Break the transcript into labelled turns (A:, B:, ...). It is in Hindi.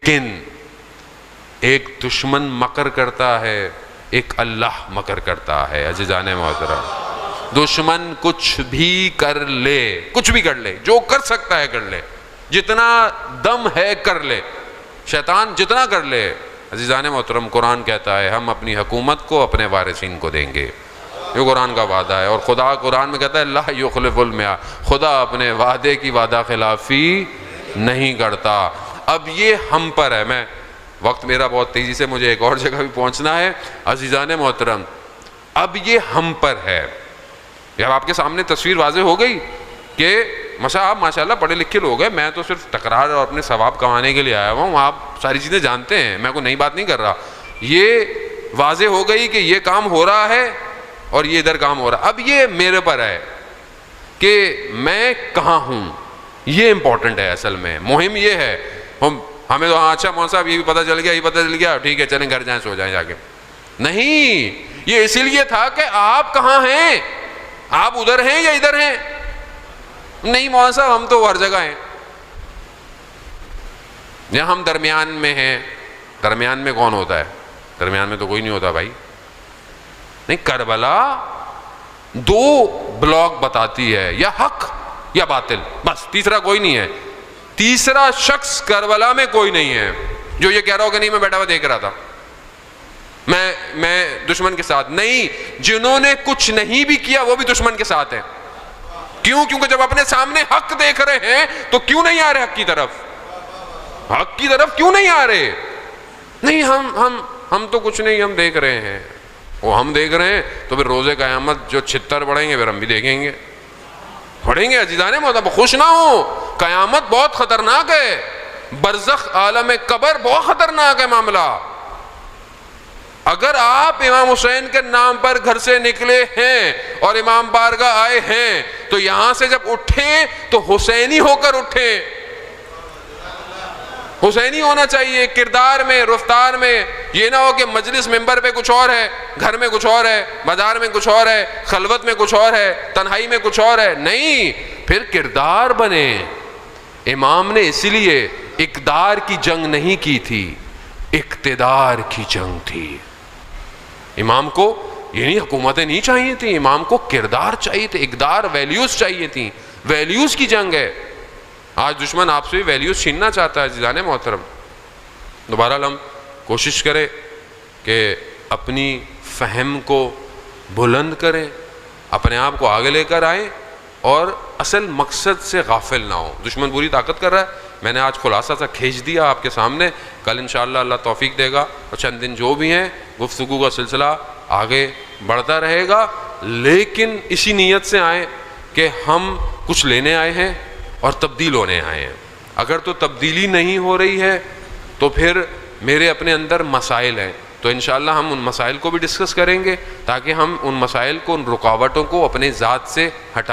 A: लेकिन एक दुश्मन मकर करता है, एक अल्लाह मकर करता है। अज़ीज़ाने मोहतरम, दुश्मन कुछ भी कर ले, कुछ भी कर ले, जो कर सकता है कर ले, जितना दम है कर ले, शैतान जितना कर ले। अज़ीज़ाने मोहतरम, कुरान कहता है हम अपनी हुकूमत को अपने वारिसीन को देंगे, ये कुरान का वादा है। और खुदा कुरान में कहता है ला युखलिफुल मियाद, खुदा अपने वादे की वादा खिलाफी नहीं करता। अब ये हम पर है। मैं वक्त मेरा बहुत तेज़ी से, मुझे एक और जगह भी पहुंचना है। अज़ीज़ाने मोहतरम, अब ये हम पर है। यार आपके सामने तस्वीर वाज़े हो गई कि आप माशाल्लाह पढ़े लिखे लोग हैं, मैं तो सिर्फ तकरार और अपने सवाब कमाने के लिए आया हुआ हूँ, आप सारी चीज़ें जानते हैं, मैं कोई नई बात नहीं कर रहा। ये वाज़े हो गई कि ये काम हो रहा है और ये इधर काम हो रहा है। अब ये मेरे पर है कि मैं कहाँ हूँ, ये इंपॉर्टेंट है। असल में मुहिम ये है, हमें तो हाँ अच्छा मौन साहब ये भी पता चल गया, ये पता चल गया, ठीक है चलें घर जाएं, सो जाएं जाके। नहीं, ये इसीलिए था कि आप कहाँ हैं, आप उधर हैं या इधर हैं। नहीं मौन साहब हम तो हर जगह हैं, या हम दरमियान में हैं। दरमियान में कौन होता है? दरमियान में तो कोई नहीं होता भाई। नहीं, करबला दो ब्लॉक बताती है, या हक या बातिल, बस तीसरा कोई नहीं है। तीसरा शख्स करबला में कोई नहीं है जो ये कह रहा हो कि नहीं मैं बैठा हुआ देख रहा था, मैं दुश्मन के साथ नहीं। जिन्होंने कुछ नहीं भी किया वो भी दुश्मन के साथ है। क्यों? क्योंकि जब अपने सामने हक देख रहे हैं तो क्यों नहीं आ रहे हक की तरफ? हक की तरफ क्यों नहीं आ रहे? नहीं, हम तो कुछ नहीं, हम देख रहे हैं। वो हम देख रहे हैं तो फिर रोजे क़यामत जो छितर पड़ेंगे फिर हम भी देखेंगे, पढ़ेंगे। अजीज़ाने मोहतरम, खुश ना हो, क़यामत बहुत खतरनाक है, बरज़ख आलम कब्र बहुत खतरनाक है मामला। अगर आप इमाम हुसैन के नाम पर घर से निकले हैं और इमाम बारगाह आए हैं तो यहां से जब उठे तो हुसैनी होकर उठे। हुसैनी होना चाहिए किरदार में, रफ्तार में। ये ना हो कि मजलिस मिंबर पे कुछ और है, घर में कुछ और है, बाजार में कुछ और है, खलवत में कुछ और है, तन्हाई में कुछ और है। नहीं, फिर किरदार बने। इमाम ने इसीलिए इक़दार की जंग नहीं की थी, इक़्तिदार की जंग थी। इमाम को ये नहीं हुकूमतें नहीं चाहिए थी, इमाम को किरदार चाहिए थे, इक़्तिदार, वैल्यूज चाहिए थी। वैल्यूज की जंग है। आज दुश्मन आपसे भी वैल्यूज छीनना चाहता है। अज़ीज़ाने मोहतरम, दोबारा हम कोशिश करें कि अपनी फ़हम को बुलंद करें, अपने आप को आगे लेकर आएँ और असल मकसद से गाफिल ना हो। दुश्मन पूरी ताकत कर रहा है, मैंने आज खुलासा सा खींच दिया आपके सामने। कल इंशाअल्लाह अल्लाह तौफीक देगा और चंद दिन जो भी हैं गुफ्तगू का सिलसिला आगे बढ़ता रहेगा। लेकिन इसी नीयत से आए कि हम कुछ लेने आए हैं और तब्दील होने आए हैं। अगर तो तब्दीली नहीं हो रही है तो फिर मेरे अपने अंदर मसाइल हैं, तो इंशाअल्लाह हम उन मसाइल को भी डिस्कस करेंगे ताकि हम उन मसाइल को, उन रुकावटों को अपने ज़ात से हटाएं।